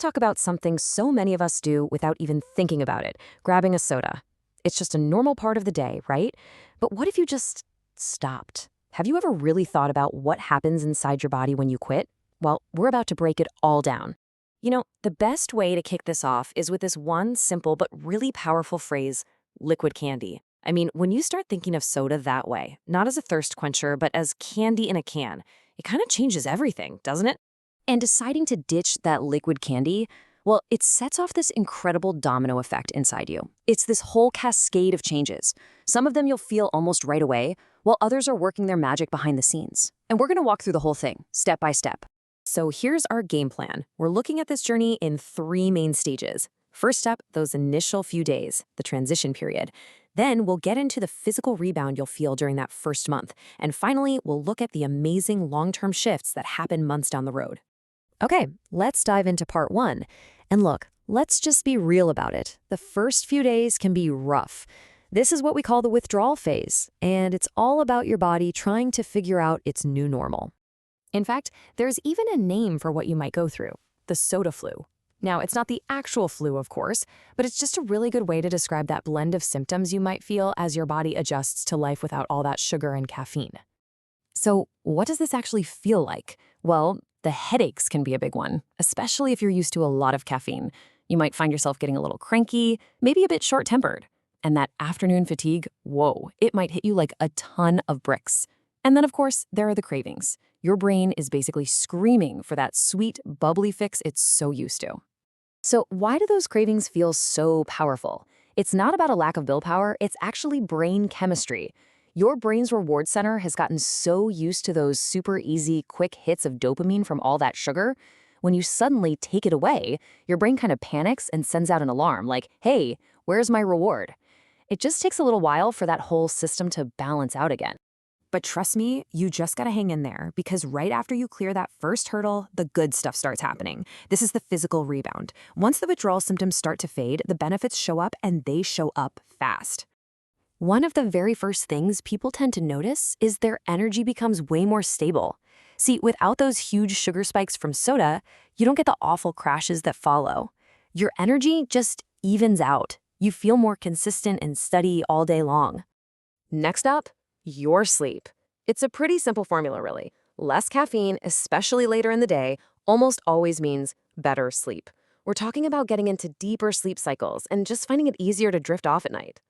talk about something so many of us do without even thinking about it, grabbing a soda. It's just a normal part of the day, right? But what if you just stopped? Have you ever really thought about what happens inside your body when you quit? Well, we're about to break it all down. The best way to kick this off is with this one simple but really powerful phrase, liquid candy. I mean, when you start thinking of soda that way, not as a thirst quencher, but as candy in a can, it kind of changes everything, doesn't it? And deciding to ditch that liquid candy, well, it sets off this incredible domino effect inside you. It's this whole cascade of changes. Some of them you'll feel almost right away, while others are working their magic behind the scenes. And we're going to walk through the whole thing, step by step. So here's our game plan. We're looking at this journey in three main stages. First up, those initial few days, the transition period. Then we'll get into the physical rebound you'll feel during that first month. And finally, we'll look at the amazing long-term shifts that happen months down the road. Okay, let's dive into part one. And look, let's just be real about it. The first few days can be rough. This is what we call the withdrawal phase, and it's all about your body trying to figure out its new normal. In fact, there's even a name for what you might go through, the soda flu. Now, it's not the actual flu, of course, but it's just a really good way to describe that blend of symptoms you might feel as your body adjusts to life without all that sugar and caffeine. So, what does this actually feel like? Well, the headaches can be a big one, especially if you're used to a lot of caffeine. You might find yourself getting a little cranky, maybe a bit short-tempered. And that afternoon fatigue, whoa, it might hit you like a ton of bricks. And then, of course, there are the cravings. Your brain is basically screaming for that sweet, bubbly fix it's so used to. So why do those cravings feel so powerful? It's not about a lack of willpower, it's actually brain chemistry. Your brain's reward center has gotten so used to those super easy, quick hits of dopamine from all that sugar. When you suddenly take it away, your brain kind of panics and sends out an alarm like, hey, where's my reward? It just takes a little while for that whole system to balance out again. But trust me, you just gotta hang in there because right after you clear that first hurdle, the good stuff starts happening. This is the physical rebound. Once the withdrawal symptoms start to fade, the benefits show up and they show up fast. One of the very first things people tend to notice is their energy becomes way more stable. See, without those huge sugar spikes from soda, you don't get the awful crashes that follow. Your energy just evens out. You feel more consistent and steady all day long. Next up, your sleep. It's a pretty simple formula, really. Less caffeine, especially later in the day, almost always means better sleep. We're talking about getting into deeper sleep cycles and just finding it easier to drift off at night.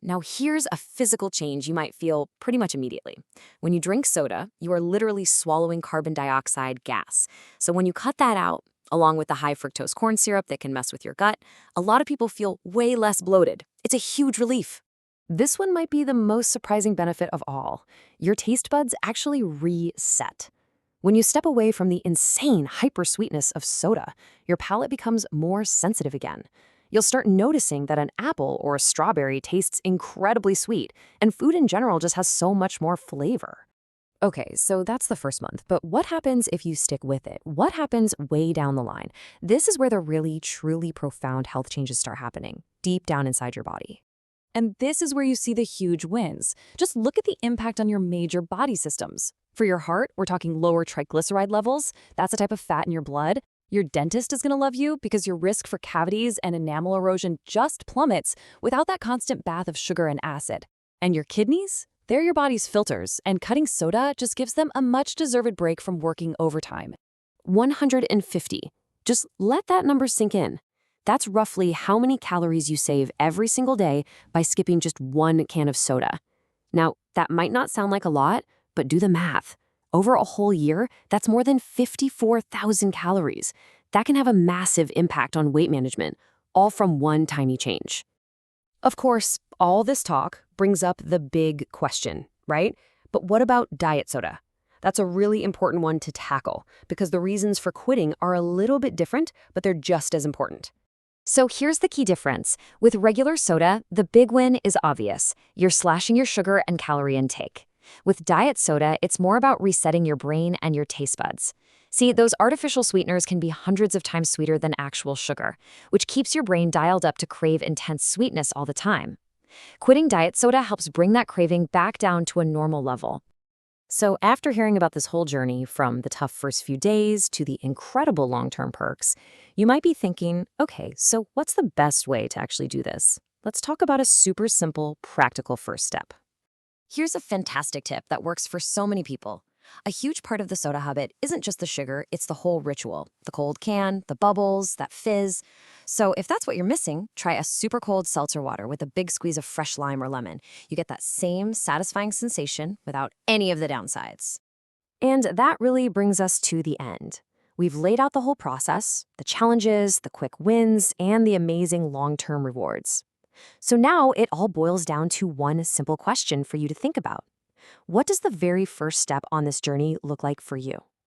Now, here's a physical change you might feel pretty much immediately. When you drink soda, you are literally swallowing carbon dioxide gas. So when you cut that out, along with the high fructose corn syrup that can mess with your gut, a lot of people feel way less bloated. It's a huge relief. This one might be the most surprising benefit of all. Your taste buds actually reset. When you step away from the insane hyper-sweetness of soda, your palate becomes more sensitive again. You'll start noticing that an apple or a strawberry tastes incredibly sweet, and food in general just has so much more flavor. Okay, so that's the first month, but what happens if you stick with it? What happens way down the line? This is where the really, truly profound health changes start happening, deep down inside your body. And this is where you see the huge wins. Just look at the impact on your major body systems. For your heart, we're talking lower triglyceride levels. That's a type of fat in your blood. Your dentist is going to love you because your risk for cavities and enamel erosion just plummets without that constant bath of sugar and acid. And your kidneys? They're your body's filters, and cutting soda just gives them a much-deserved break from working overtime. 150. Just let that number sink in. That's roughly how many calories you save every single day by skipping just one can of soda. Now, that might not sound like a lot, but do the math. Over a whole year, that's more than 54,000 calories. That can have a massive impact on weight management, all from one tiny change. Of course, all this talk brings up the big question, right? But what about diet soda? That's a really important one to tackle because the reasons for quitting are a little bit different, but they're just as important. So here's the key difference. With regular soda, the big win is obvious. You're slashing your sugar and calorie intake. With diet soda, it's more about resetting your brain and your taste buds. See, those artificial sweeteners can be hundreds of times sweeter than actual sugar, which keeps your brain dialed up to crave intense sweetness all the time. Quitting diet soda helps bring that craving back down to a normal level. So, after hearing about this whole journey, from the tough first few days to the incredible long term perks, you might be thinking, okay, so what's the best way to actually do this? Let's talk about a super simple, practical first step. Here's a fantastic tip that works for so many people. A huge part of the soda habit isn't just the sugar, it's the whole ritual. The cold can, the bubbles, that fizz. So if that's what you're missing, try a super cold seltzer water with a big squeeze of fresh lime or lemon. You get that same satisfying sensation without any of the downsides. And that really brings us to the end. We've laid out the whole process, the challenges, the quick wins, and the amazing long term rewards. So now it all boils down to one simple question for you to think about. What does the very first step on this journey look like for you?